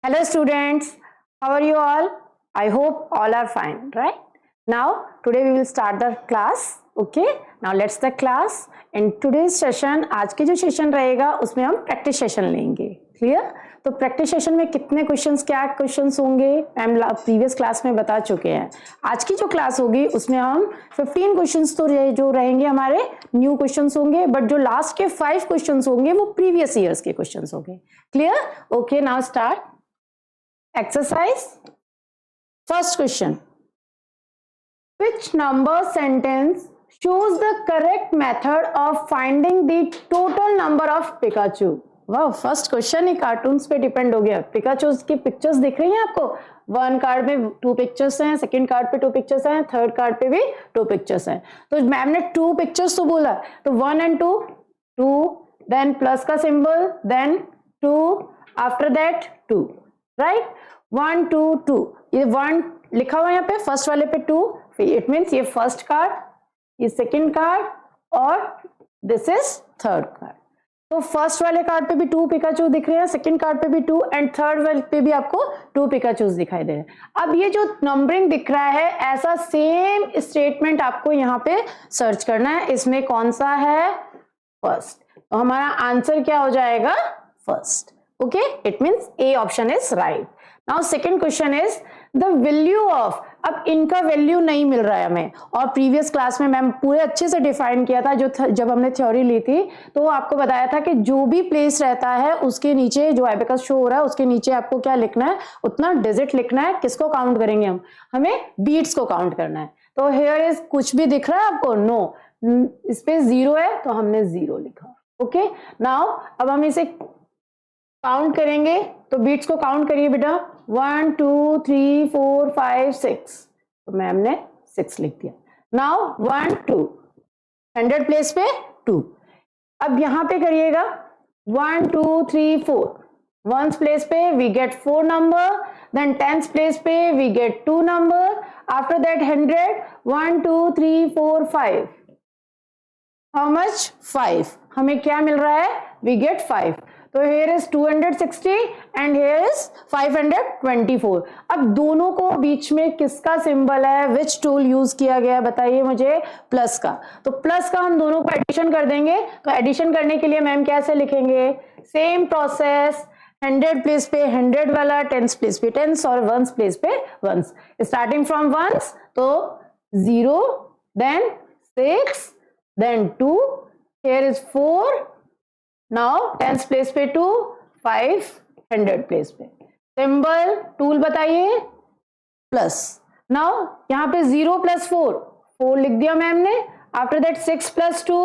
Hello students, how are you all? I hope all are fine, right? Now today we will start the class. Okay, now let's the class. In today's session, आज के जो session रहेगा उसमें हम practice session लेंगे. Clear? तो practice session में कितने क्वेश्चंस, क्या क्वेश्चंस होंगे मैम प्रीवियस क्लास में बता चुके हैं. आज की जो क्लास होगी उसमें हम 15 क्वेश्चंस तो जो रहेंगे हमारे न्यू क्वेश्चंस होंगे, बट जो लास्ट के 5 क्वेश्चंस होंगे वो प्रीवियस ईयर्स के क्वेश्चंस होंगे. Clear? Okay, now start. Exercise. First question. Which number sentence shows the correct method of finding the total number of Pikachu? वाह, फर्स्ट क्वेश्चन ही cartoons पे depend हो गया. पिकाचू की पिक्चर्स दिख रही हैं आपको. वन कार्ड में 2 पिक्चर्स हैं, सेकंड कार्ड पे 2 पिक्चर्स हैं, थर्ड कार्ड पे भी 2 पिक्चर्स हैं. तो मैम ने 2 पिक्चर्स तो बोला, तो 1 and 2, 2, देन प्लस का symbol, then 2, after that 2. Right, 1 2 2, ये 1 लिखा हुआ है यहाँ पे, फर्स्ट वाले पे 2, इट मीन्स ये फर्स्ट कार्ड, ये सेकंड कार्ड और दिस इज थर्ड कार्ड. तो फर्स्ट वाले कार्ड पे भी 2 पिकाचू दिख रहे हैं, सेकंड कार्ड पे भी 2 एंड थर्ड वाले पे भी आपको 2 पिकाचूज दिखाई दे रहे हैं. अब ये जो नंबरिंग दिख रहा है, ऐसा सेम स्टेटमेंट आपको यहाँ पे सर्च करना है. इसमें कौन सा है? फर्स्ट. तो हमारा आंसर क्या हो जाएगा? First. Okay, it means A option is right. Now second question is the value of. अब इनका वैल्यू नहीं मिल रहा है हमें, और प्रीवियस क्लास में मैम पूरे अच्छे से डिफाइन किया था. जब हमने थ्योरी ली थी तो आपको बताया था कि जो भी प्लेस रहता है उसके नीचे जो एबेकस शो हो रहा है उसके नीचे आपको क्या लिखना है? उतना डिजिट लिखना है. किसको काउंट करेंगे हम? हमें बीट्स को काउंट करना है. तो हियर इज, कुछ भी दिख रहा है आपको? नो. इस पे 0 है तो हमने 0 लिखा. ओके, नाउ अब हम इसे काउंट करेंगे. तो बीट्स को काउंट करिए बेटा. 1 2 3 4 5 6. तो मैम ने 6 लिख दिया. नाउ 1 2, 100 प्लेस पे 2. अब यहां पे करिएगा 1 2 3 4. वंस प्लेस पे we get 4 number, then tens place पे we get 2 number, after that 100 1 2 3 4 5. How much? 5. हमें क्या मिल रहा है? We get 5. तो here is 260 and here is 524. अब दोनों को बीच में किसका सिंबल है? विच टूल यूज किया गया बताइए मुझे? प्लस का. तो प्लस का हम दोनों को एडिशन कर देंगे. तो एडिशन करने के लिए मैम कैसे लिखेंगे? Same process. 100 प्लेस पे 100 वाला, टेंस प्लेस पे 10 और वंस प्लेस पे वंस. स्टार्टिंग फ्रॉम वंस, तो 0, then 6, then 2, here is 4. Now tens place पे 2, 5, 100 प्लेस पे. सिंबल टूल बताइए? प्लस. नाउ यहाँ पे 0 + 4, 4 लिख दिया मैम ने. After that 6 + 2,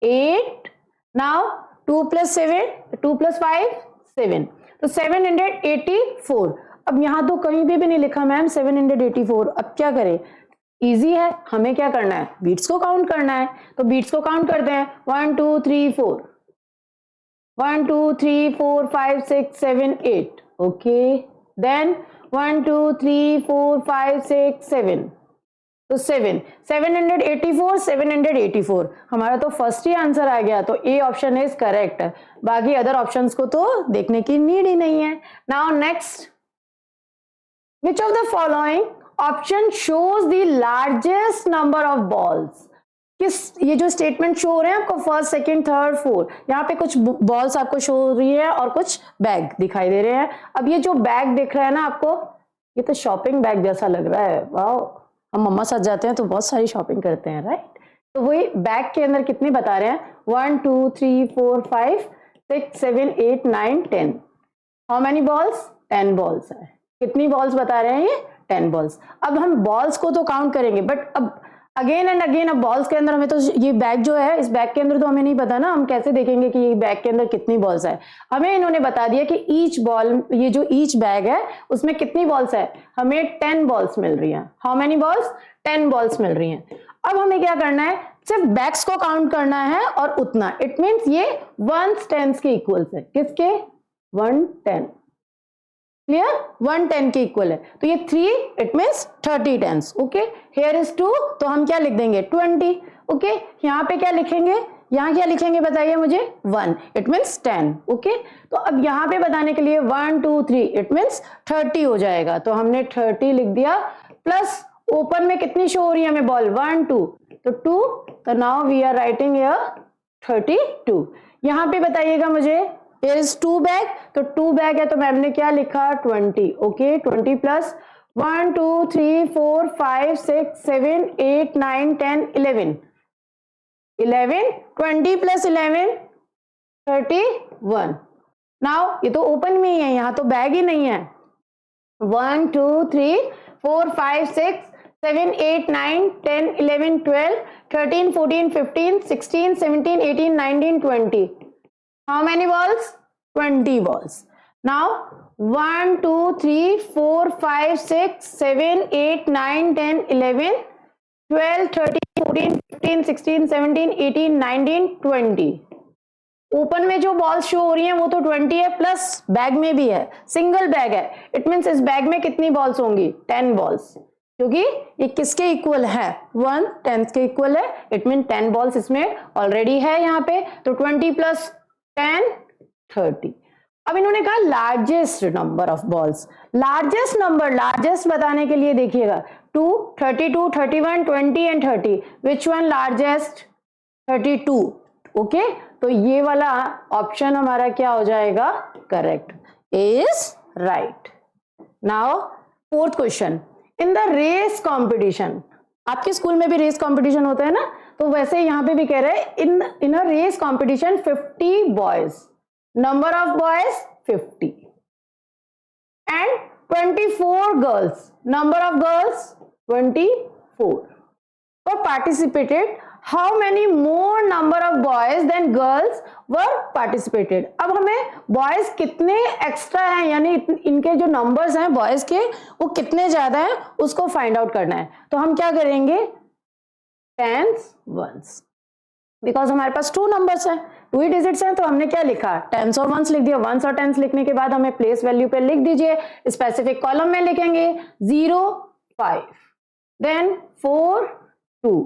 8. नाउ 2 + 7, 2 + 5, 7. तो 784. अब यहाँ तो कहीं भी नहीं लिखा मैम 784. अब क्या करें? इजी है. हमें क्या करना है? बीट्स को काउंट करना है. तो बीट्स को काउंट करते हैं. 1 2 3 4, 1 2 3 4 5 6 7 8. okay, then 1 2 3 4 5 6 7. तो 7, 784, 784. हमारा तो फर्स्ट ही आंसर आ गया. तो ए ऑप्शन इज करेक्ट. बाकी अदर ऑप्शंस को तो देखने की नीड ही नहीं है. Now next. Which of the following option shows the largest number of balls? किस, ये जो स्टेटमेंट शो हो रहे हैं आपको, फर्स्ट सेकंड थर्ड 4, यहाँ पे कुछ बॉल्स आपको शो हो रही है और कुछ बैग दिखाई दे रहे हैं. अब ये जो बैग दिख रहा है ना आपको, ये तो शॉपिंग बैग जैसा लग रहा है. वाह, हम मम्मा साथ जाते हैं तो बहुत सारी शॉपिंग करते हैं, राइट? तो वही बैग के अंदर कितने बता रहे हैं? 1 2 3 4 5 6 7 8 9 10. How many balls? 10 बॉल्स है. कितनी बॉल्स बता रहे हैं ये? 10 बॉल्स. अब हम बॉल्स को तो काउंट करेंगे, बट अब अगेन एंड अगेन, अब बॉल्स के अंदर हमें तो ये बैग जो है, इस बैग के अंदर तो हमें नहीं पता ना. हम कैसे देखेंगे कि ये बैग के अंदर कितनी बॉल्स है? हमें इन्होंने बता दिया कि ईच बॉल, ये जो ईच बैग है उसमें कितनी बॉल्स है? हमें 10 बॉल्स मिल रही हैं. How many balls? 10 बॉल्स मिल रही हैं. अब हमें क्या करना है? सिर्फ बैग्स को काउंट करना है और उतना. इट मीन्स ये 1 10 के इक्वल्स है. किसके? 1 10. क्लियर? 1 10 के इक्वल है. तो ये 3, it means 30 tens. Okay, here is 2, तो हम क्या लिख देंगे? 20. ओके, यहाँ पे क्या लिखेंगे? यहाँ क्या लिखेंगे बताइए मुझे 1, इट मीन्स 10, ओके। तो अब यहाँ पे बताने के लिए 1 2 3 इट मीन्स 30 हो जाएगा, तो हमने 30 लिख दिया, प्लस ओपन में कितनी शो हो रही है हमें बॉल 1 2, तो 2, तो now we are writing here 32। यहाँ पे बताइएगा मुझे here is 2 बैग, तो 2 बैग है तो मैम ने क्या लिखा 20, ओके। 20 plus 1 2 3 4 5 6 7 8 9 10 11 20 plus 11 31। नाउ ये तो ओपन में ही है, यहाँ तो बैग ही नहीं है। 1 2 3 4 5 6 7 8 9 10 11 12 13 14 15 16 17 18 19 20। How many balls? 20 balls. Now 1 2 3 4 5 6 7 8 9 10 11 12 13 14 15 16 17 18 19 20। Open में जो बॉल्स शो हो रही हैं वो तो 20 है, प्लस बैग में भी है, सिंगल बैग है, इट मीन्स इस बैग में कितनी बॉल्स होंगी 10 बॉल्स, क्योंकि ये किसके इक्वल है 1 10 के इक्वल है, इट मीन 10 बॉल्स इसमें ऑलरेडी है यहाँ पे, तो 20 प्लस 10 30। अब इन्होंने कहा largest number of balls, largest number, largest बताने के लिए देखिएगा 2 32 31 20 and 30, which one largest 32, okay. तो ये वाला ऑप्शन हमारा क्या हो जाएगा correct, is right. Now fourth question, in the race competition, आपके स्कूल में भी रेस कॉम्पिटिशन होता है ना, तो वैसे यहां पे भी कह रहे हैं in a race competition 50 boys, number of boys 50 and 24 girls, number of girls 24 were participated, how many more number of boys than girls were participated। अब हमें बॉयज कितने एक्स्ट्रा हैं, यानी इनके जो नंबर्स हैं बॉयज के वो कितने ज्यादा हैं उसको फाइंड आउट करना है। तो हम क्या करेंगे 10s 1s, बिकॉज हमारे पास 2 नंबर्स हैं, 2 ही डिजिट्स हैं, तो हमने क्या लिखा 10s और 1s लिख दिया। 1s और 10s लिखने के बाद हमें प्लेस वैल्यू पे लिख दीजिए, स्पेसिफिक कॉलम में लिखेंगे 0 5 देन 4 2।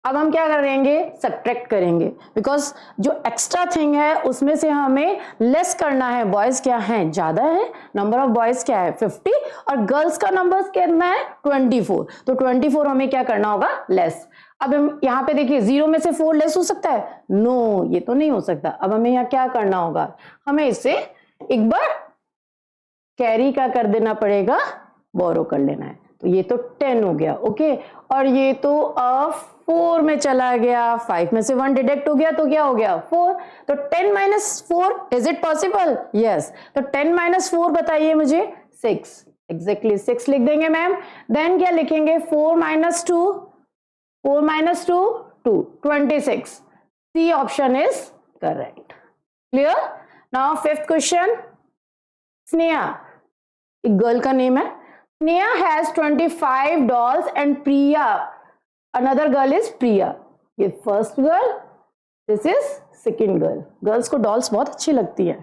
अब हम क्या करेंगे सब्ट्रैक्ट करेंगे, बिकॉज जो एक्स्ट्रा थिंग है उसमें से हमें लेस करना है। बॉयज क्या है ज्यादा है, नंबर ऑफ बॉयज क्या है 50 और गर्ल्स का नंबर कितना है 24, तो 24 हमें क्या करना होगा लेस। अब हम यहाँ पे देखिए 0 में से 4 लेस हो सकता है, नो ये तो नहीं हो सकता। अब हमें यहाँ क्या करना होगा, हमें इसे एक बार कैरी का कर देना पड़ेगा, बोरो कर लेना है। तो ये तो 10 हो गया, ओके, और ये तो 4 में चला गया, 5 में से 1 डिडक्ट हो गया तो क्या हो गया 4, तो 10 minus 4, is it possible, yes. तो 10 माइनस 4 बताइए मुझे 6, एग्जैक्टली 6 लिख देंगे मैम। देन क्या लिखेंगे 4 minus 2, 4 minus 2 2, 26, C option is correct. Clear. Now fifth question, Sneha एक गर्ल का नेम है, Sneha has 25 dolls and Priya, another girl is Priya। ये first girl, this is second girl। Girls को dolls बहुत अच्छी लगती है,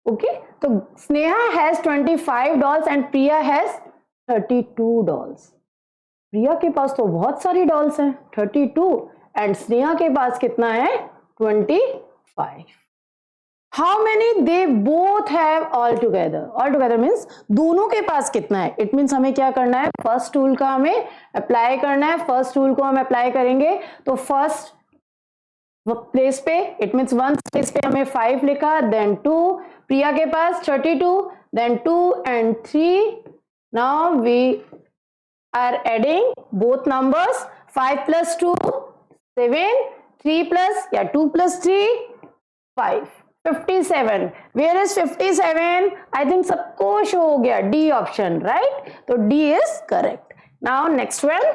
ओके। तो Sneha has 25 dolls and Priya has 32 dolls। प्रिया के पास तो बहुत सारी डॉल्स हैं 32 एंड स्नेहा के पास कितना है 25। How many they both have all together, all together means दोनों के पास कितना है। इट मीन्स हमें क्या करना है फर्स्ट टूल का हमें अप्लाई करना है। फर्स्ट टूल को हम अप्लाई करेंगे तो फर्स्ट प्लेस पे इट मीन्स 1 प्लेस पे हमें 5 लिखा, देन 2, प्रिया के पास 32, then 2 and 3। Now we are adding both numbers, 5 plus 2 7, 3 plus या 2 plus 3 5, 57। Where is 57? I think सबको शो हो गया, डी ऑप्शन, राइट। तो D is correct. Now next one,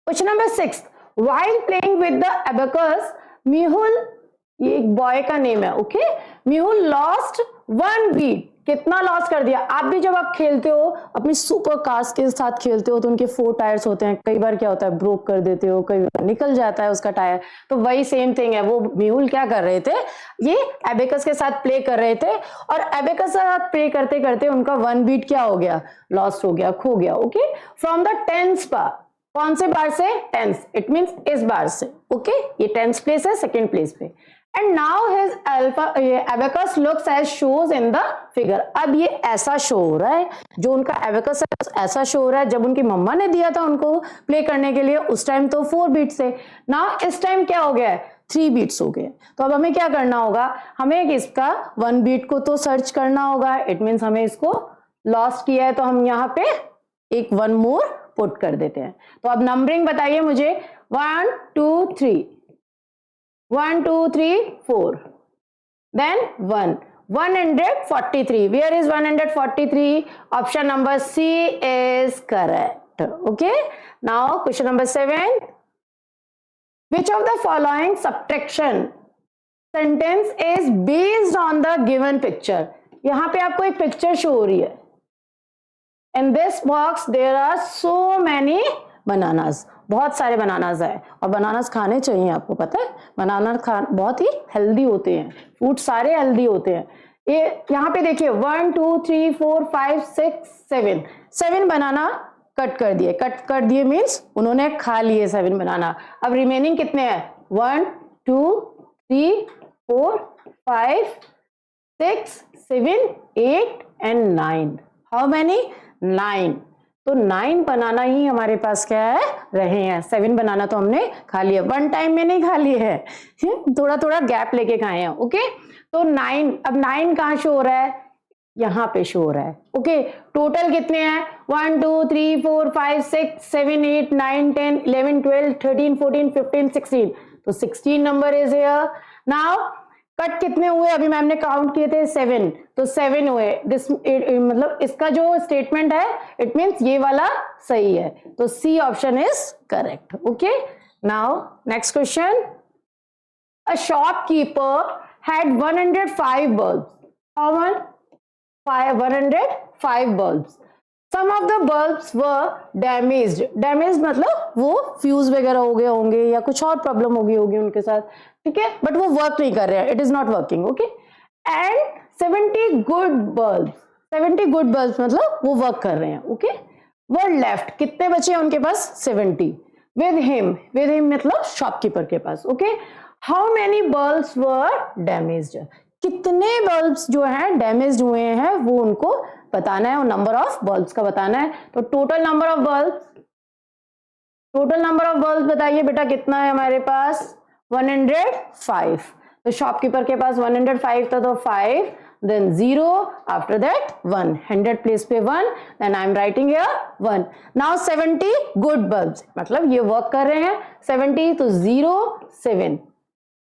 question number 6, while playing with the abacus, Mehul, ये एक boy का name है, okay. Mehul lost 1 bead, कितना लॉस कर दिया। आप भी जब आप खेलते हो अपनी सुपर कार्स के साथ खेलते हो तो उनके 4 टायर्स होते हैं, कई बार क्या होता है ब्रोक कर देते हो, कई बार निकल जाता है उसका टायर, तो वही सेम थिंग है। वो मेहुल क्या कर रहे थे, ये एबेकस के साथ प्ले कर रहे थे और एबेकस के साथ प्ले करते करते उनका 1 बीट क्या हो गया, लॉस्ट हो गया, खो गया, ओके। फ्रॉम द 10th बार कौन से बार से? टेंस, इट मीन्स इस बार से, ओके ये टेंस प्लेस है सेकेंड प्लेस पे। And now his abacus looks as shows in the figure. अब ये ऐसा शो हो रहा है, जो उनका एबेकस है ऐसा शो हो रहा है। जब उनकी मम्मा ने दिया था उनको प्ले करने के लिए उस टाइम तो 4 बीट से, नाउ इस टाइम क्या हो गया है? 3 बीट्स हो गए। तो अब हमें क्या करना होगा? हमें इसका 1 बीट को तो सर्च करना होगा, इट मीन्स हमें इसको लॉस्ट किया है तो हम यहाँ पे एक 1 मोर पुट कर देते हैं। तो अब नंबरिंग बताइए मुझे, 1 2 3, 1 2 3 4, then 1 143. Where is 143? Option number C is correct. Okay, now question number 7. Which of the following subtraction sentence is based on the given picture? यहां पे आपको एक पिक्चर शो हो रही है। In this box there are so many bananas. बहुत सारे bananas है और बनानास खाने चाहिए, आपको पता है बनाना बहुत ही हेल्दी होते हैं, फ्रूट सारे हेल्दी होते हैं। ये यहाँ पे देखिए 1 2 3 4 5 6 7 बनाना कट कर दिए मीन्स उन्होंने खा लिए 7 बनाना। अब रिमेनिंग कितने हैं? 1 2 3 4 5 6 7 8 and 9. How many? 9. तो 9 बनाना ही हमारे पास क्या है? रहे हैं। 7 बनाना तो हमने खा लिया, 1 टाइम में नहीं खा लिए है, थोड़ा थोड़ा गैप लेके खाए हैं। ओके, तो 9, अब 9 कहाँ शो हो रहा है? यहाँ पे शो हो रहा है। ओके, टोटल कितने हैं? 1 2 3 4 5 6 7 8 9 10 11 12 13 14 15 16, तो 16 number is here. Now cut कितने हुए? अभी मैम ने काउंट किए थे 7, तो 7 हुए। मतलब इसका जो स्टेटमेंट है इट मीन्स ये वाला सही है, तो C option is correct. Okay, now next question. A shopkeeper had 105 bulbs. How much? 105 bulbs. Some of the bulbs were damaged. Damaged मतलब वो फ्यूज वगैरह हो गए होंगे या कुछ और प्रॉब्लम होगी उनके साथ, ठीक है, बट वो वर्क नहीं कर रहे हैं, it is not working. Okay, and 70 good bulbs, 70 good bulbs मतलब वो वर्क कर रहे हैं। ओके, वर लेफ्ट, कितने बचे हैं उनके पास? 70। विद हिम मतलब शॉपकीपर के पास। Okay, how many bulbs were damaged, कितने बल्ब्स जो है डैमेज हुए हैं वो उनको बताना है, और नंबर ऑफ बल्ब्स का बताना है। तो टोटल नंबर ऑफ बल्ब्स बताइए बेटा कितना है हमारे पास? 105। तो शॉपकीपर के पास 105 था तो 5, then 0, after that 1, 100 प्लेस पे 1, then I am writing here 1. Now 70 good bulbs, मतलब ये वर्क कर रहे हैं। 70 तो 0 7,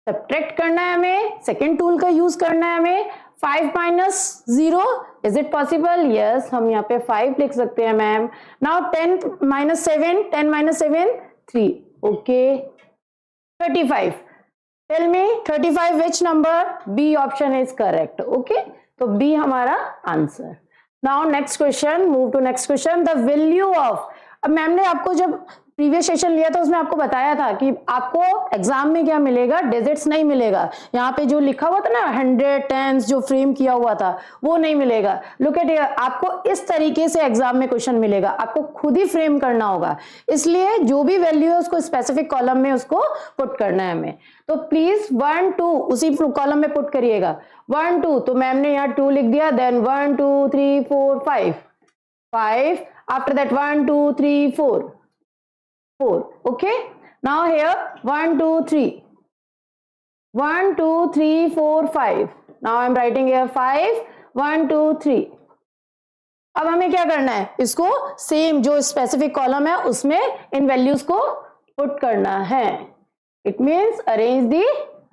सब्ट्रैक्ट करना है हमें, सेकेंड टूल का यूज करना है हमें। 5 minus 0, is it possible? Yes, हम यहाँ पे 5 लिख सकते हैं ma'am. Now 10 minus 7, 10 minus 7 3, okay, 35. Tell me 35 which number? B option is correct. Okay, तो B हमारा answer. Now next question, move to next question. The value of, अब ma'am ने आपको जब प्रीवियस सेशन लिया था उसमें आपको बताया था कि आपको एग्जाम में क्या मिलेगा? डिजिट्स नहीं मिलेगा। यहाँ पे जो लिखा हुआ था ना 100 10s जो फ्रेम किया हुआ था वो नहीं मिलेगा। लुक एट हियर, आपको इस तरीके से एग्जाम में क्वेश्चन मिलेगा, आपको खुद ही फ्रेम करना होगा, इसलिए जो भी वैल्यू है उसको स्पेसिफिक कॉलम में उसको पुट करना है हमें। तो प्लीज 1 2 उसी कॉलम में पुट करिएगा। 1 2 तो मैम ने यहाँ 2 लिख दिया, then 1 2 3 4 5, after that 1 2 3 4, okay, now here 1 2 3, 1 2 3 4 5, now I am writing here 5 1 2 3। अब हमें क्या करना है? इसको सेम जो स्पेसिफिक कॉलम है उसमें इन वैल्यूज को पुट करना है। It means arrange the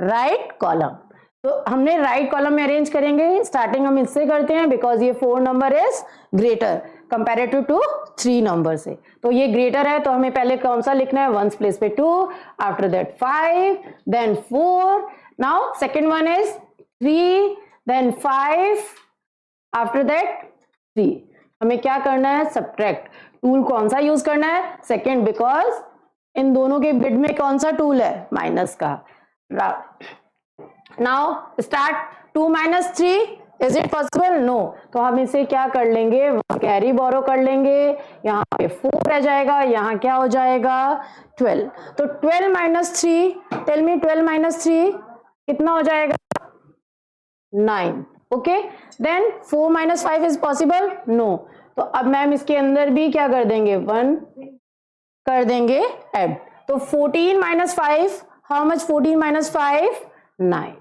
right column. तो हमने राइट कॉलम में अरेंज करेंगे, स्टार्टिंग हम इससे करते हैं बिकॉज ये 4 number is greater comparative to 3 number से, तो ये ग्रेटर है तो हमें पहले कौन सा लिखना है? 1 प्लेस पे 2, after that 5, then 4, now second one is 3, then 5, after that 3। हमें क्या करना है? सब्ट्रैक्ट। टूल कौन सा यूज करना है? सेकेंड, बिकॉज इन दोनों के बिड में कौन सा टूल है? माइनस का। Now start. 2 minus 3 is it possible? No. तो हम इसे क्या कर लेंगे, कैरी बोरो कर लेंगे, यहाँ पे 4 रह जाएगा, यहाँ क्या हो जाएगा 12। तो 12 माइनस 3, टेल मी 12 माइनस 3 कितना हो जाएगा 9। Okay, then 4 minus 5 is possible? No. तो अब मैम इसके अंदर भी क्या कर देंगे 1 कर देंगे ऐड। तो 14 माइनस 5, हाउ मच 14 माइनस 5? 9।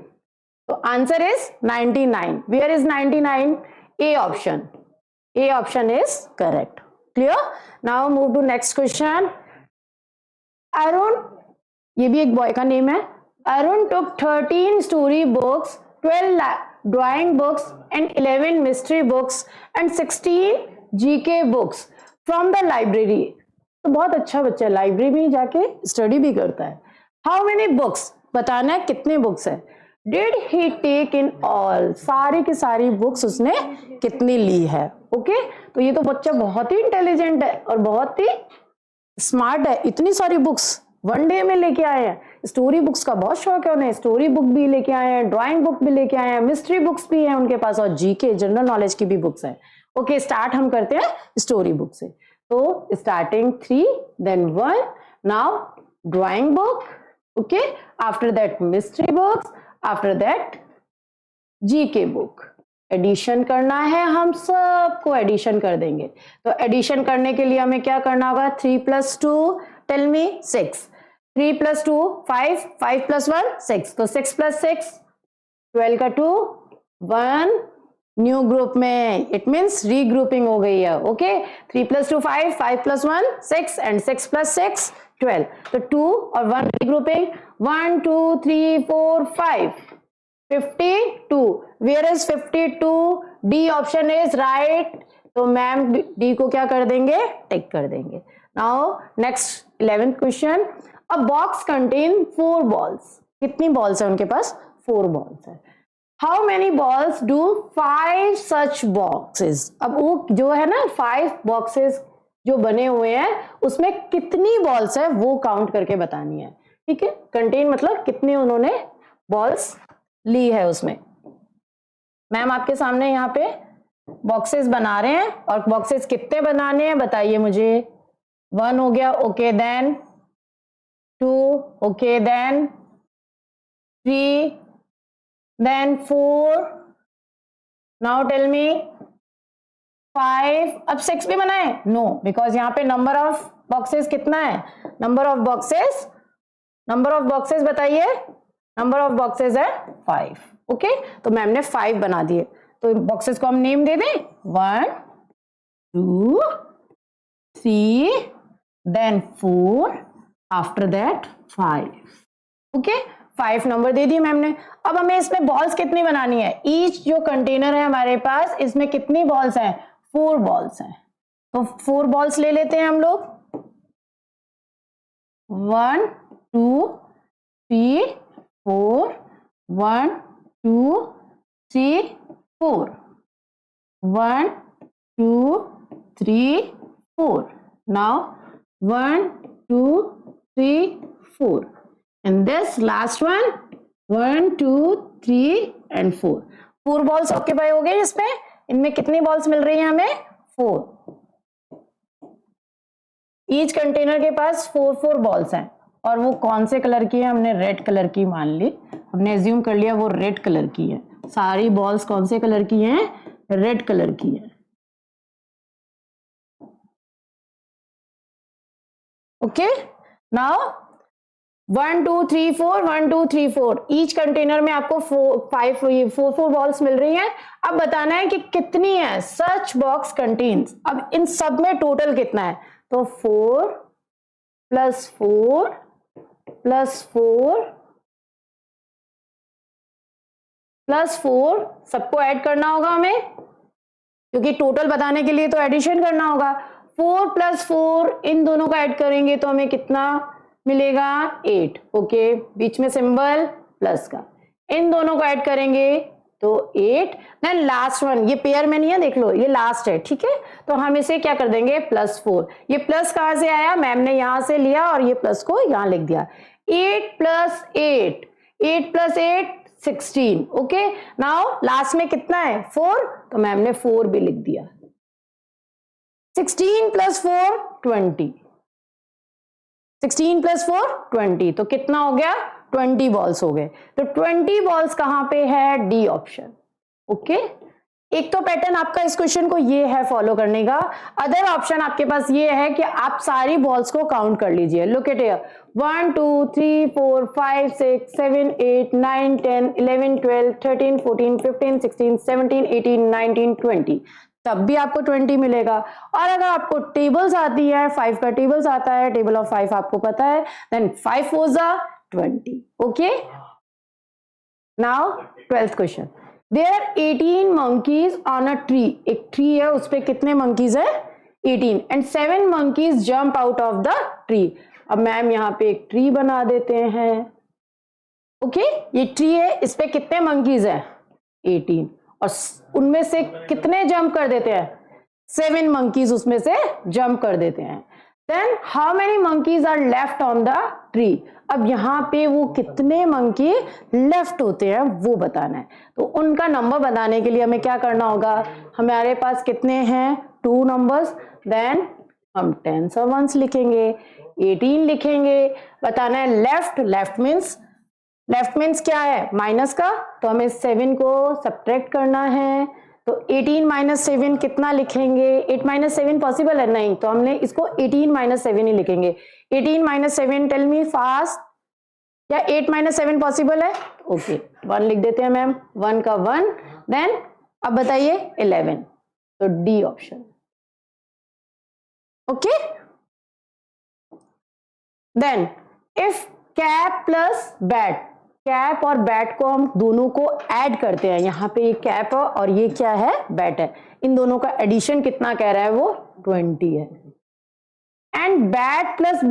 तो answer is 99। Where is 99? A option, A option is correct. Clear? Now move to next question. Arun, ये भी एक बॉय का नेम है। Arun took 13 story books, 12 drawing books and 11 mystery books and 16 GK books from the library। तो बहुत अच्छा बच्चा है, लाइब्रेरी में जाके स्टडी भी करता है। हाउ मेनी बुक्स, बताना है कितने बुक्स है। Did he take in all, सारी की सारी बुक्स उसने कितनी ली है। ओके, तो ये तो बच्चा बहुत ही इंटेलिजेंट है और बहुत ही स्मार्ट है, इतनी सारी बुक्स वन डे में लेके आए हैं। स्टोरी बुक्स का बहुत शौक है उन्हें, स्टोरी बुक भी लेके आए हैं, ड्राइंग बुक भी लेके आए हैं, मिस्ट्री बुक्स भी हैं उनके पास और जीके जनरल नॉलेज की भी बुक्स हैं। ओके, स्टार्ट हम करते हैं स्टोरी बुक से। तो starting 3, then 1, now drawing book, okay, after that mystery books, after that GK book. Addition करना है, हम सबको एडिशन कर देंगे। तो एडिशन करने के लिए हमें क्या करना होगा, 3 + 2, टेल मी 6, 3 + 2 5, 5 + 1 6, तो 6 + 6 12 का 2 1, न्यू ग्रुप में, इट मीन्स रीग्रुपिंग हो गई है। ओके, 3 + 2 5, 5 + 1 6 एंड 6 + 6 12, तो 2 और 1 regrouping, 1 2 3 4 5 52। Where is 52? D option is right. तो मैम डी को क्या कर देंगे, टिक कर देंगे। Now next 11th question. A box contain 4 balls. कितनी बॉल्स है उनके पास? 4 बॉल्स है। How many balls do 5 such boxes. अब वो जो है ना 5 बॉक्सेस जो बने हुए हैं उसमें कितनी बॉल्स है वो काउंट करके बतानी है। ठीक है, कंटेन मतलब कितनी उन्होंने बॉल्स ली है उसमें। मैम आपके सामने यहाँ पे बॉक्सेस बना रहे हैं और बॉक्सेस कितने बनाने हैं बताइए मुझे। 1 हो गया, okay, then 2, okay, then 3, then 4, now tell me 5। अब 6 भी बनाए? नो, बिकॉज यहाँ पे नंबर ऑफ बॉक्सेस कितना है, नंबर ऑफ बॉक्सेस बताइए। नंबर ऑफ बॉक्सेस है 5। ओके, तो मैम ने 5 बना दिए। तो बॉक्सेस को हम नेम दे दें, 1 2 3, then 4, after that 5। Okay, 5 number दे दिए मैम ने। अब हमें इसमें बॉल्स कितनी बनानी है, ईच जो कंटेनर है हमारे पास इसमें कितनी बॉल्स हैं, 4 बॉल्स हैं। तो 4 बॉल्स ले लेते हैं हम लोग, 1 2 3 4, 1 2 3 4, 1 2 3 4, now 1 2 3 4, and this last one 1 2 3 and 4। 4 balls occupy हो गए इसमें। इनमें कितनी बॉल्स मिल रही हैं हमें, 4। ईच कंटेनर के पास 4 बॉल्स हैं और वो कौन से कलर की है, हमने रेड कलर की मान ली, हमने एज्यूम कर लिया वो रेड कलर की है। सारी बॉल्स कौन से कलर की हैं, रेड कलर की है। ओके, नाउ 1 2 3 4, 1 2 3 4, ईच कंटेनर में आपको 4 बॉल्स मिल रही हैं। अब बताना है कि कितनी है सच बॉक्स कंटेन्स। अब इन सब में टोटल कितना है, तो 4 + 4 + 4 + 4 सबको ऐड करना होगा हमें, क्योंकि टोटल बताने के लिए तो एडिशन करना होगा। 4 + 4 इन दोनों का ऐड करेंगे तो हमें कितना मिलेगा, 8। ओके, बीच में सिंबल प्लस का, इन दोनों को ऐड करेंगे तो 8। देन लास्ट वन, ये पेयर में नहीं है, देख लो ये लास्ट है, ठीक है, तो हम इसे क्या कर देंगे +4। ये प्लस कहां से आया, मैम ने यहां से लिया और ये प्लस को यहां लिख दिया। 8 + 8, 8 + 8 16. ओके, नाउ लास्ट में कितना है 4, तो मैम ने 4 भी लिख दिया. 16 प्लस 4 20. 16 प्लस 4 20, तो कितना हो गया 20 बॉल्स हो गए. तो 20 बॉल्स कहां पे है, डी ऑप्शन. ओके, एक तो पैटर्न आपका इस क्वेश्चन को ये है फॉलो करने का. अदर ऑप्शन आपके पास ये है कि आप सारी बॉल्स को काउंट कर लीजिए. लुक एट हियर, 1 2 3 4 5 6 7 8 9 10 11 12 13 14 15 16 17 18 19 20, तब भी आपको 20 मिलेगा. और अगर आपको टेबल्स आती है, 5 का टेबल्स आता है, टेबल ऑफ 5 आपको पता है, देन 5 4 जा 20. Okay, now 12th question. There are 18 monkeys on a tree. एक ट्री है, उस पे कितने monkeys है 18, and 7 monkeys jump out of the tree. अब मैम यहाँ पे एक ट्री बना देते हैं. ओके, ये ट्री है, इस पे कितने monkeys है 18, और उनमें से कितने जंप कर देते हैं 7 monkeys उसमें से जंप कर देते हैं. Then how many monkeys are left on the tree? अब यहाँ पे वो कितने मंकी लेफ्ट होते हैं वो बताना है. तो उनका नंबर बताने के लिए हमें क्या करना होगा, हमारे पास कितने हैं 2 नंबर्स, देन हम 10 और 1 लिखेंगे, 18 लिखेंगे. बताना है लेफ्ट. लेफ्ट मीन्स क्या है माइनस का, तो हमें 7 को सब्ट्रैक्ट करना है. तो 18 माइनस 7 कितना लिखेंगे, 8 माइनस 7 पॉसिबल है नहीं, तो हमने इसको 18 माइनस 7 ही लिखेंगे. 18 माइनस 7 टेल मी फास्ट, या 8 माइनस 7 पॉसिबल है. ओके, 1 लिख देते हैं मैम, 1 का 1, देन अब बताइए 11, तो D option. Okay, then if cap plus bat, cap और बैट को हम दोनों को ऐड करते हैं. यहाँ पे ये कैप है और ये क्या है बैट है, इन दोनों का एडिशन कितना कह रहा है वो 20 है. And bat plus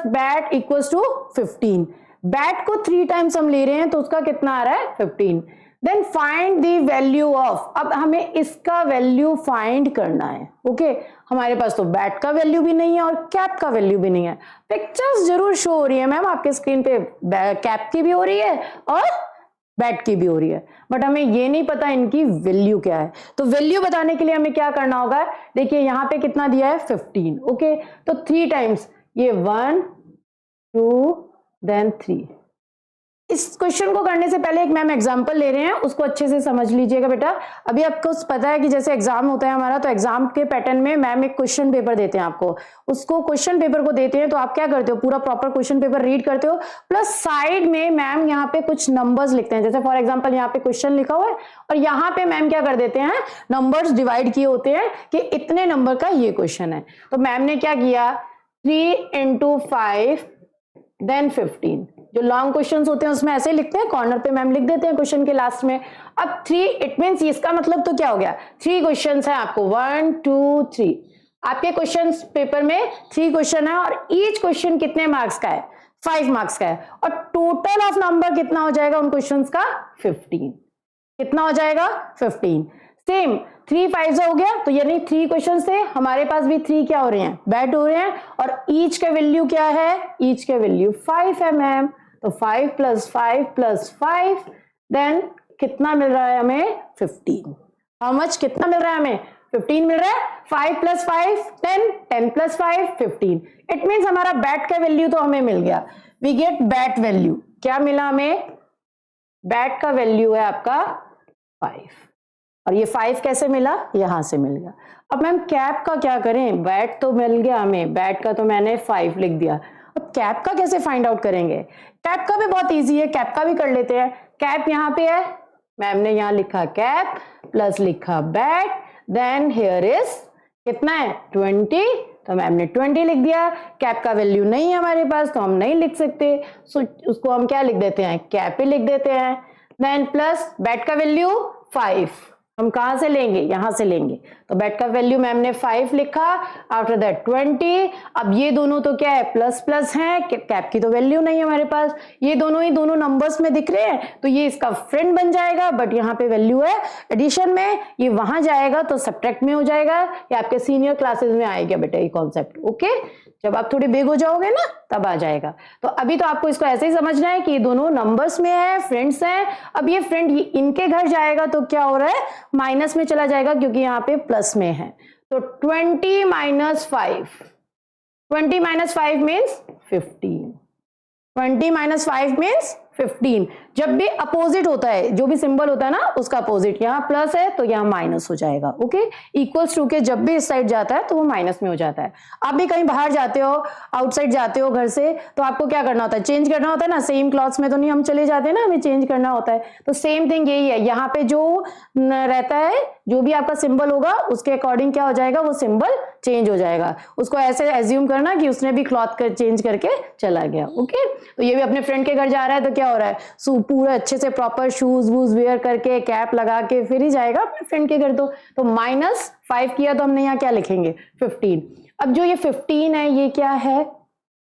bat equals to 15. Bat को 3 टाइम्स हम ले रहे हैं तो उसका कितना आ रहा है 15. Then find the value of, अब हमें इसका वैल्यू फाइंड करना है. ओके, हमारे पास तो बैट का वैल्यू भी नहीं है और कैप का वैल्यू भी नहीं है. पिक्चर्स जरूर शो हो रही है मैम आपके स्क्रीन पे, कैप की भी हो रही है और बैट की भी हो रही है, बट हमें ये नहीं पता इनकी वैल्यू क्या है. तो वैल्यू बताने के लिए हमें क्या करना होगा, देखिए यहाँ पे कितना दिया है 15. ओके, तो 3 टाइम्स, ये 1 2 देन 3. इस क्वेश्चन को करने से पहले एक मैम एग्जांपल ले रहे हैं, उसको अच्छे से समझ लीजिएगा बेटा. अभी आपको पता है कि जैसे एग्जाम होता है हमारा, तो एग्जाम के पैटर्न में मैम एक क्वेश्चन पेपर देते हैं आपको. उसको क्वेश्चन पेपर को देते हैं तो आप क्या करते हो, पूरा प्रॉपर क्वेश्चन पेपर रीड करते हो, प्लस साइड में मैम यहाँ पे कुछ नंबर्स लिखते हैं. जैसे फॉर एग्जाम्पल यहाँ पे क्वेश्चन लिखा हुआ है और यहाँ पे मैम क्या कर देते हैं, नंबर्स डिवाइड किए होते हैं कि इतने नंबर का ये क्वेश्चन है. तो मैम ने क्या किया, 3 into 5 देन 15. जो लॉन्ग क्वेश्चंस होते हैं उसमें ऐसे ही लिखते हैं, कॉर्नर पे मैम लिख देते हैं क्वेश्चन के लास्ट में. अब 3 इट मींस इसका मतलब तो क्या हो गया, 3 क्वेश्चंस हैं आपको, 1 2 3. आपके क्वेश्चन पेपर में 3 क्वेश्चन है और ईच क्वेश्चन कितने मार्क्स का है 5 मार्क्स का है, और टोटल ऑफ नंबर कितना हो जाएगा उन क्वेश्चंस का 15. कितना हो जाएगा 15. सेम 3 5 हो गया, तो यानी 3 क्वेश्चन थे, हमारे पास भी 3 क्या हो रहे हैं बैट हो रहे हैं, और ईच का वैल्यू क्या है, ईच का वैल्यू 5 है मैम. तो 5 प्लस 5 प्लस 5, देन कितना मिल रहा है हमें 15. हाउ मच, कितना मिल रहा है हमें 15 मिल रहा है. 5 प्लस 5 10, 10 प्लस 5 15. इट मीन्स हमारा बैट का वैल्यू तो हमें मिल गया. We get bat value. क्या मिला हमें, बैट का वैल्यू है आपका 5, और ये 5 कैसे मिला, यहां से मिल गया. अब मैम कैप का क्या करें, बैट तो मिल गया हमें, बैट का तो मैंने 5 लिख दिया. अब कैप का कैसे फाइंड आउट करेंगे, कैप का भी बहुत इजी है, कैप का भी कर लेते हैं. कैप यहाँ पे है, मैम ने यहाँ लिखा कैप प्लस लिखा बैट, देन हियर इज कितना है 20, तो मैम ने 20 लिख दिया. कैप का वैल्यू नहीं है हमारे पास तो हम नहीं लिख सकते, सो उसको हम क्या लिख देते हैं, कैप ही लिख देते हैं. देन प्लस बैट का वैल्यू 5, हम कहां से लेंगे, यहां से लेंगे। तो बेट का वैल्यू मैम ने 5 लिखा, आफ्टर दैट 20। अब ये दोनों तो क्या है, प्लस प्लस हैं, कैप की तो वैल्यू नहीं है हमारे पास, ये दोनों ही दोनों नंबर्स में दिख रहे हैं, तो ये इसका फ्रेंड बन जाएगा, बट यहाँ पे वैल्यू है एडिशन में, ये वहां जाएगा तो सब्ट्रैक्ट में हो जाएगा। ये आपके सीनियर क्लासेस में आएगा बेटा ये कॉन्सेप्ट, ओके। जब आप थोड़े बिग हो जाओगे ना तब आ जाएगा। तो अभी तो आपको इसको ऐसे ही समझना है कि ये दोनों नंबर्स में है, फ्रेंड्स हैं। अब ये फ्रेंड इनके घर जाएगा तो क्या हो रहा है, माइनस में चला जाएगा क्योंकि यहाँ पे प्लस में है। तो 20 minus 5, 20 minus 5 means 15, 20 minus 5 means 15। जब भी अपोजिट होता है, जो भी सिंबल होता है ना उसका अपोजिट, यहाँ प्लस है तो यहाँ माइनस हो जाएगा, ओके। इक्वल्स टू के जब भी इस साइड जाता है तो वो माइनस में हो जाता है। आप भी कहीं बाहर जाते हो, आउटसाइड जाते हो घर से, तो आपको क्या करना होता है, चेंज करना होता है ना, सेम क्लॉथ्स में तो नहीं हम चले जाते ना, हमें चेंज करना होता है। तो सेम थिंग यही है, यहाँ पे जो रहता है, जो भी आपका सिंबल होगा उसके अकॉर्डिंग क्या हो जाएगा, वो सिंबल चेंज हो जाएगा। उसको ऐसे एज्यूम करना कि उसने भी क्लॉथ चेंज करके चला गया, ओके। तो ये भी अपने फ्रेंड के घर जा रहा है तो क्या हो रहा है, पूरा अच्छे से प्रॉपर शूज वूज वेयर करके कैप लगा के फिर ही जाएगा अपने फ्रेंड के घर। तो माइनस 5 किया तो हमने यहाँ क्या लिखेंगे, 15। अब जो ये 15 है ये क्या है,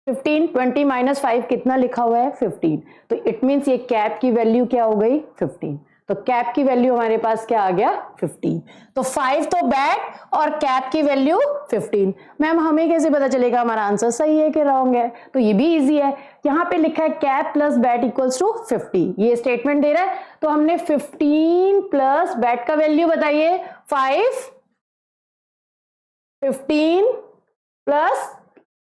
15, 20 माइनस 5 कितना लिखा हुआ है, 15। तो इट मीन्स ये कैप की वैल्यू क्या हो गई, 15। तो कैप की वैल्यू हमारे पास क्या आ गया, 15। तो 5 तो बैट और कैप की वैल्यू 15। मैम हमें कैसे पता चलेगा हमारा आंसर सही है कि रॉन्ग है, तो ये भी इजी है। यहां पे लिखा है cap plus bat equals to 50, ये स्टेटमेंट दे रहा है। तो हमने 15 प्लस बैट का वैल्यू बताइए 5, 15 plus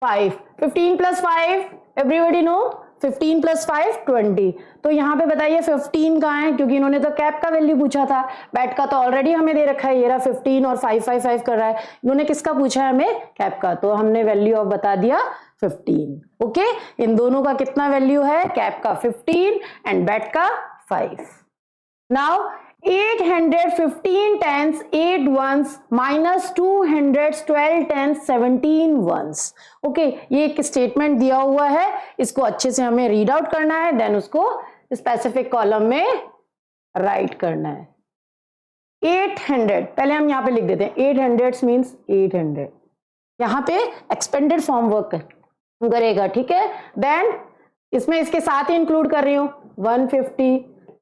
5, 15 plus 5 everybody know, 15 plus 5 20। तो यहां पे बताइए 15 कहां है, क्योंकि इन्होंने तो कैप का वैल्यू पूछा था, बैट का तो ऑलरेडी हमें दे रखा है, ये रहा 15 और 5 5 5 कर रहा है। इन्होंने किसका पूछा है हमें, कैप का, तो हमने वैल्यू ऑफ बता दिया 15, ओके। इन दोनों का कितना वैल्यू है, कैप का 15 एंड बैट का 5। Now 815 tens 8 ones minus 212 tens 17 ones, okay. ये एक स्टेटमेंट दिया हुआ है, इसको अच्छे से हमें रीड आउट करना है, देन उसको स्पेसिफिक कॉलम में राइट करना है। 800 पहले हम यहां पे लिख देते हैं, 800 मीन्स 800, यहां पे एक्सपेंडेड फॉर्म वर्क करेगा, ठीक है। देन इसमें इसके साथ ही इंक्लूड कर रही हूं 150,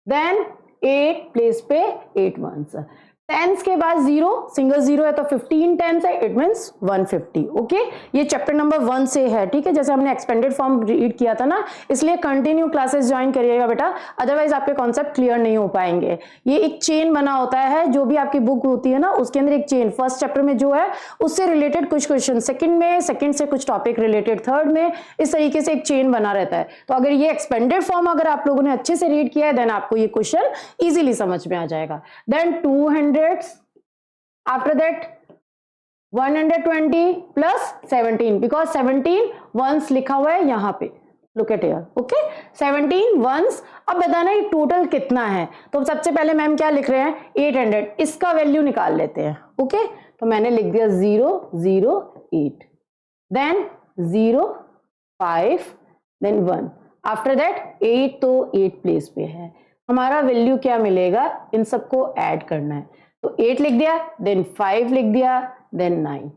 देन 8 प्लेस पे 8 वंस, टेंस के बाद 0 सिंगल 0 है तो 15 टेंस है, इट मींस 150, ओके। ये चैप्टर नंबर 1 से है, ठीक है, जैसे हमने एक्सपेंडेड फॉर्म रीड किया था ना, इसलिए कंटिन्यू क्लासेस ज्वाइन करिएगा बेटा, अदरवाइज आपके कॉन्सेप्ट क्लियर नहीं हो पाएंगे। ये एक चेन बना होता है, जो भी आपकी बुक होती है ना उसके अंदर एक चेन, फर्स्ट चैप्टर में जो है उससे रिलेटेड कुछ क्वेश्चन, सेकंड में सेकंड से कुछ टॉपिक रिलेटेड थर्ड में, इस तरीके से एक चेन बना रहता है। तो अगर ये एक्सपेंडेड फॉर्म अगर आप लोगों ने अच्छे से रीड किया है देन आपको ये क्वेश्चन इजीली समझ में आ जाएगा। Then 200, after that 120 plus 17, because 17 ones लिखा हुआ है यहाँ पे, look at here, okay, 17 ones. अब बताना ये टोटल कितना है, तो सबसे पहले मैम क्या लिख रहे हैं, 800, इसका वैल्यू निकाल लेते हैं, ओके। तो मैंने लिख दिया 008, देन 0 5, देन 1, आफ्टर दैट 8, तो 8 प्लेस पे है, हमारा वैल्यू क्या मिलेगा, इन सबको ऐड करना है। तो 8 लिख दिया, देन 5 लिख दिया, देन 9,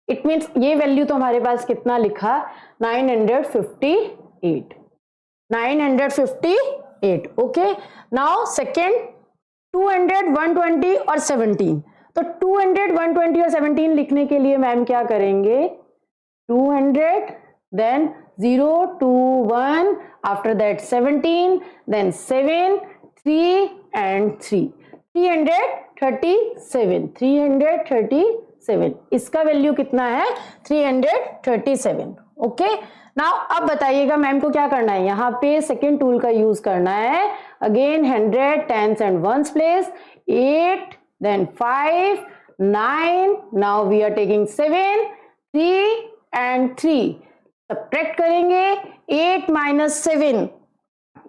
इट मीन्स ये वैल्यू तो हमारे पास कितना लिखा, 958, 958, ओके। नाउ सेकेंड 200, 120 और 17, तो 200, 120 और 17 लिखने के लिए मैम क्या करेंगे, 200, then 0 2 1, after that 17, then 7 3 and 3, 337, 337, इसका वैल्यू कितना है, 337, ओके। नाउ अब बताइएगा मैम को क्या करना है, यहाँ पे सेकेंड टूल का यूज करना है, again 100 tens and ones place, 8, then 5, 9, now we are taking 7, 3 and 3, subtract करेंगे, 8 minus 7,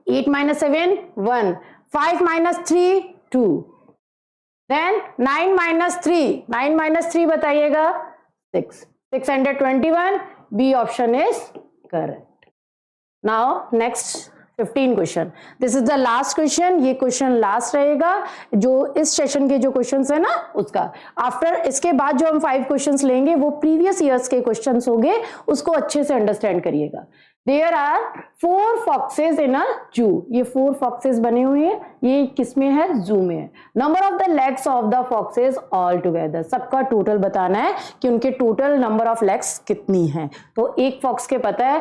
8 minus 7 1, 5 minus 3 2, then 9 minus 3, 9 minus 3 बताइएगा 6, 621, B option is correct. Now next 15 question. This is the last question. ये question last रहेगा जो इस session के जो questions है ना उसका. आफ्टर इसके बाद जो हम 5 क्वेश्चंस लेंगे वो प्रीवियस ईयर्स के क्वेश्चंस होंगे, उसको अच्छे से अंडरस्टैंड करिएगा. There are 4 foxes in a zoo. ये 4 foxes बने हुए हैं. ये किसमें है? जू में है. Number of the legs of the foxes all together. सबका टोटल बताना है कि उनके टोटल नंबर ऑफ लेग्स कितनी है. तो एक फॉक्स के पता है,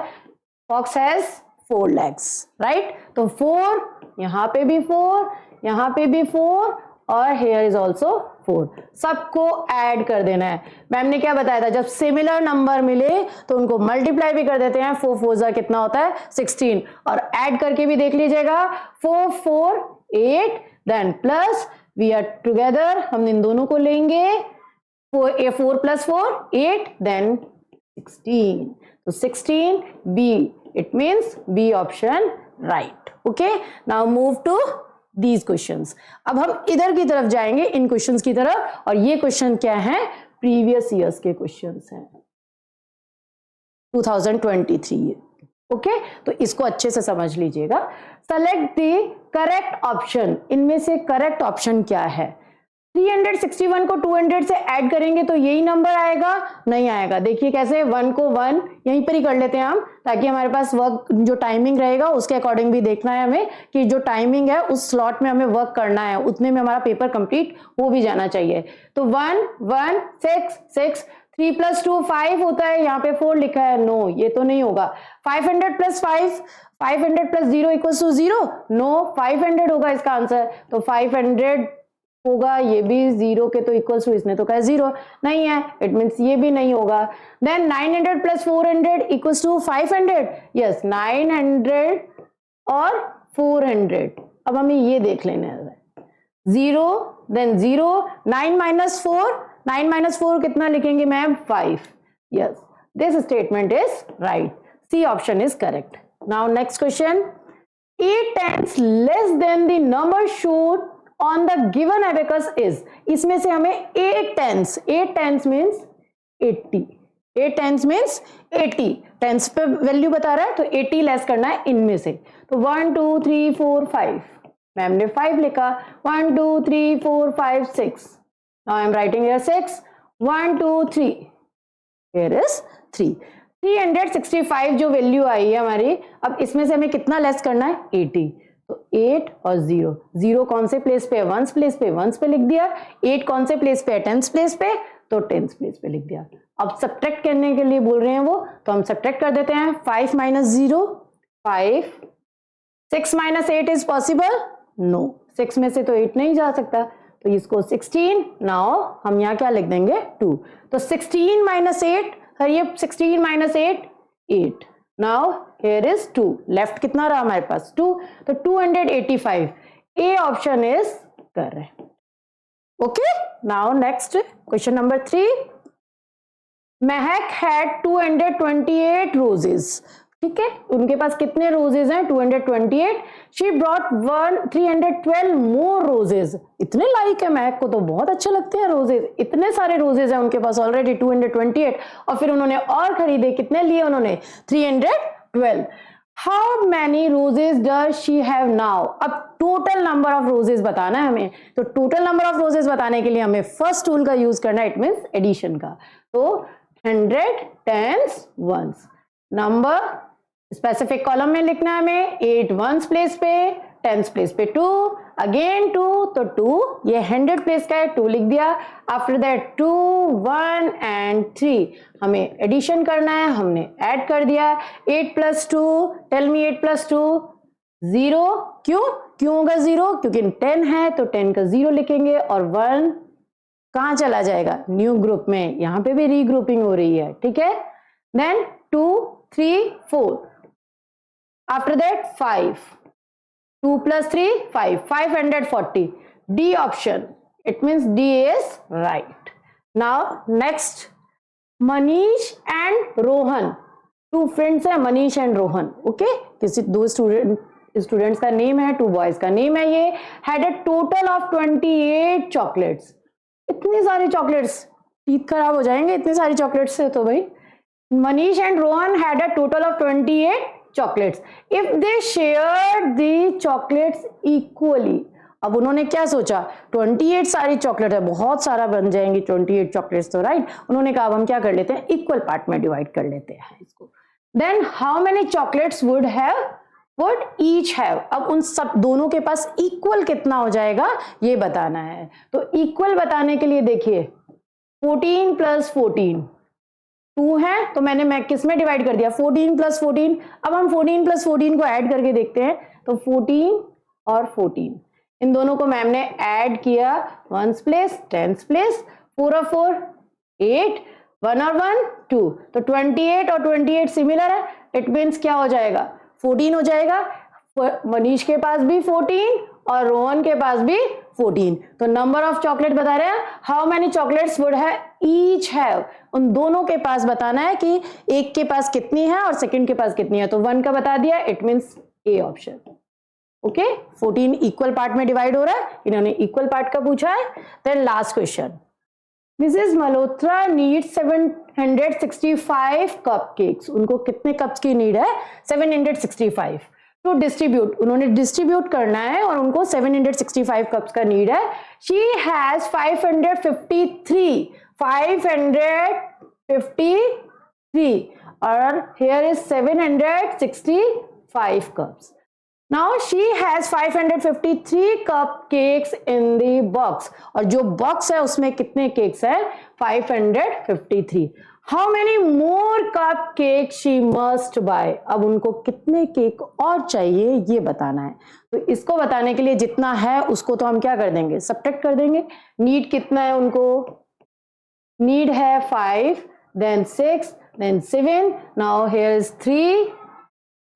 फॉक्स हैज 4 legs, राइट. तो 4, यहाँ पे भी 4, यहाँ पे भी 4 और हेयर इज ऑल्सो 4. सबको ऐड कर देना है. मैम ने क्या बताया था, जब सिमिलर नंबर मिले तो उनको मल्टीप्लाई भी कर देते हैं. 4 4 कितना होता है? 16. और ऐड करके भी देख लीजिएगा. 4 4 8 then plus we are together, हम इन दोनों को लेंगे. 4 + 4 8 देन 16. तो 16 B, it means B option right. Okay, now move to these questions. अब हम इधर की तरफ जाएंगे, इन क्वेश्चंस की तरफ. और ये क्वेश्चन क्या है? प्रीवियस ईयर्स के क्वेश्चंस हैं, 2023. ओके, तो इसको अच्छे से समझ लीजिएगा. Select the correct option. इनमें से करेक्ट ऑप्शन क्या है? 361 को 200 से ऐड करेंगे तो यही नंबर आएगा? नहीं आएगा. देखिए कैसे, 1 को 1 यहीं पर ही कर लेते हैं हम, ताकि हमारे पास वर्क जो टाइमिंग रहेगा उसके अकॉर्डिंग भी देखना है हमें कि जो टाइमिंग है उस स्लॉट में हमें वर्क करना है, उतने में हमारा पेपर कंप्लीट हो भी जाना चाहिए. तो 1 1 6 6 3 + 2 5 होता है. यहाँ पे 4 लिखा है. नो, ये तो नहीं होगा. 500 + 5 500 + 0 = 0. नो, 500 होगा इसका आंसर. तो 500 होगा, ये भी 0 के तो इक्वल्स टू, इसने तो कहा 0 नहीं है, इट मीन्स ये भी नहीं होगा. देन 900 + 400 = 500. यस, 900 और 400. अब हमें ये देख लेना है. 0 देन 0, 9 - 4 9 - 4 कितना लिखेंगे ma'am? 5. Yes, this statement is right. C option is correct. Now next question. 8 tens less than the number showed on the given abacus is. इसमें से हमें 8 tens means 80. 8 tens means 80. Tense पे वैल्यू बता रहा है तो 80 लेस करना है इनमें से. तो 1 2 3 4 5, मैम ने 5 लिखा. 1 2 3 4 5 6. Now I am writing here 6. 1 2 3, here is 3. 365 जो वैल्यू आई है हमारी. अब इसमें से हमें कितना लेस करना है? 80. तो 8 और 0. 0 कौन से प्लेस पे है? 1s प्लेस पे, 1s पे लिख दिया. 8 कौन से प्लेस पे है? 10s प्लेस पे, तो 10s प्लेस पे लिख दिया. अब सब्ट्रैक्ट करने के लिए बोल रहे हैं वो, तो हम सब्ट्रैक्ट कर देते हैं. 5 - 0 5. 6 - 8 इज पॉसिबल? नो, 6 में से तो 8 नहीं जा सकता, तो इसको 16. नाउ हम यहाँ क्या लिख देंगे? 2. तो 16 - 8, ये 16 - 8 8. Now here is 2. लेफ्ट कितना रहा हमारे पास? 2. तो 285. ए option is correct. Okay, now next question number 3. Mahak had 228 roses. ठीक है, उनके पास कितने रोजेस हैं? 228. She brought 312 more roses. इतने लाइक है महक को, तो बहुत अच्छे लगते हैं रोजेस. इतने सारे रोजेस हैं उनके पास ऑलरेडी 228. और फिर उन्होंने और खरीदे. कितने लिए उन्होंने? 312. How many roses does she have now? अब टोटल नंबर ऑफ रोजेस बताना है हमें. तो टोटल नंबर ऑफ रोजेस बताने के लिए हमें फर्स्ट टूल का यूज करना है, इट मीन्स एडिशन का. तो 100 10s 1s. Number specific column में लिखना है हमें. 8 1s प्लेस पे, 10s प्लेस पे 2, अगेन 2, तो 2 ये 100 प्लेस का है, 2 लिख दिया. आफ्टर दैट 2 1 एंड 3 हमें एडिशन करना है, हमने ऐड कर दिया. 8 + 2, टेल मी 8 + 2 0. क्यों होगा 0? क्योंकि 10 है तो 10 का 0 लिखेंगे. और 1 कहां चला जाएगा? न्यू ग्रुप में. यहां पे भी रीग्रुपिंग हो रही है. ठीक है. Then 2 3 4. After that 5. 2 + 3 5. 540. D option. It means D is right. Now next, Manish and Rohan. 2 friends है, Manish and Rohan. Okay? किसी 2 स्टूडेंट्स का नेम है, 2 बॉयज का नेम है. ये had a total of 28 chocolates. इतनी सारी चॉकलेट्स, टीथ खराब हो जाएंगे इतनी सारी चॉकलेट्स से. तो भाई Manish and Rohan had a total of 28 chocolates. If they shared the chocolates equally, अब उन्होंने क्या सोचा, 28 सारी चॉकलेट है, बहुत सारा बन जाएंगी 28 चॉकलेट्स तो, राइट. उन्होंने कहा हम क्या कर लेते हैं, इक्वल पार्ट में डिवाइड कर लेते हैं इसको. देन how many chocolates would each have, अब उन सब दोनों के पास इक्वल कितना हो जाएगा ये बताना है. तो इक्वल बताने के लिए देखिए 14 प्लस 14 2 है, तो मैं किस में डिवाइड कर दिया, 14 प्लस 14. अब हम 14 प्लस 14 को ऐड करके देखते हैं, तो 14 और 14 इन दोनों को मैम ने ऐड किया, 1s प्लेस 10s प्लेस, 4 और 4 8, 1 और 1 2, तो 28 और 28 सिमिलर है. इट मीन्स क्या हो जाएगा, 14 हो जाएगा. मनीष के पास भी 14 और रोहन के पास भी 14. तो नंबर ऑफ चॉकलेट बता रहे हैं, हाउ मेनी चॉकलेट्स वुड है ईच हैव, उन दोनों के पास बताना है कि एक के पास कितनी है और सेकंड के पास कितनी है. तो 1 का बता दिया, it means A option. Okay, 14 equal part में डिवाइड हो रहा है, इन्होंने इक्वल पार्ट का पूछा है. Then last question, Mrs Malhotra need 765 cupcakes, उनको कितने कप्स की नीड है, 765 टू डिस्ट्रीब्यूट, उन्होंने डिस्ट्रीब्यूट करना है और उनको 765 कप्स का नीड है. शी हैज 553 और here is 765 cups. Now she has 553 cupcakes in the box, और जो बॉक्स है उसमें कितने केक्स है, 553. How many more cupcakes she must buy, अब उनको कितने केक और चाहिए ये बताना है. तो इसको बताने के लिए जितना है उसको तो हम क्या कर देंगे, सब्ट्रैक्ट कर देंगे. नीड कितना है उनको, नीड है 5, then 6, then 7, now here is 3,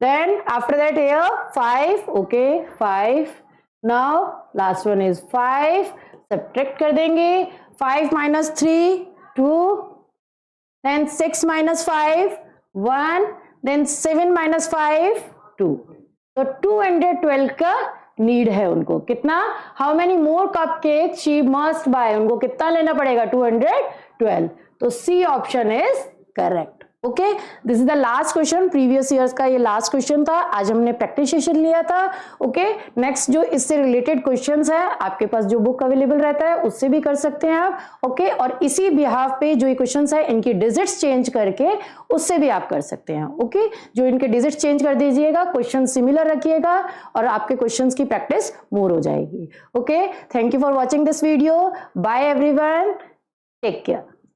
then after that here 5, okay 5, now last one is 5, subtract कर देंगे, 5 minus 3 2, then 6 minus 5 1, then 7 minus 5 2, तो 212 का नीड है उनको. कितना, how many more cupcake she must buy, उनको कितना लेना पड़ेगा, 212. तो C option is correct. Okay, this is the last question, previous years का ये लास्ट क्वेश्चन था. आज हमने प्रैक्टिस सेशन लिया था. ओके, नेक्स्ट जो इससे रिलेटेड क्वेश्चंस है आपके पास जो बुक अवेलेबल रहता है उससे भी कर सकते हैं आप. ओके, और इसी बिहाफ पे जो ये क्वेश्चंस है इनकी डिजिट्स चेंज करके उससे भी आप कर सकते हैं. ओके, जो इनके डिजिट्स चेंज कर दीजिएगा, क्वेश्चन सिमिलर रखिएगा और आपके क्वेश्चंस की प्रैक्टिस मोर हो जाएगी. Okay, thank you for watching this video. Bye everyone, take care.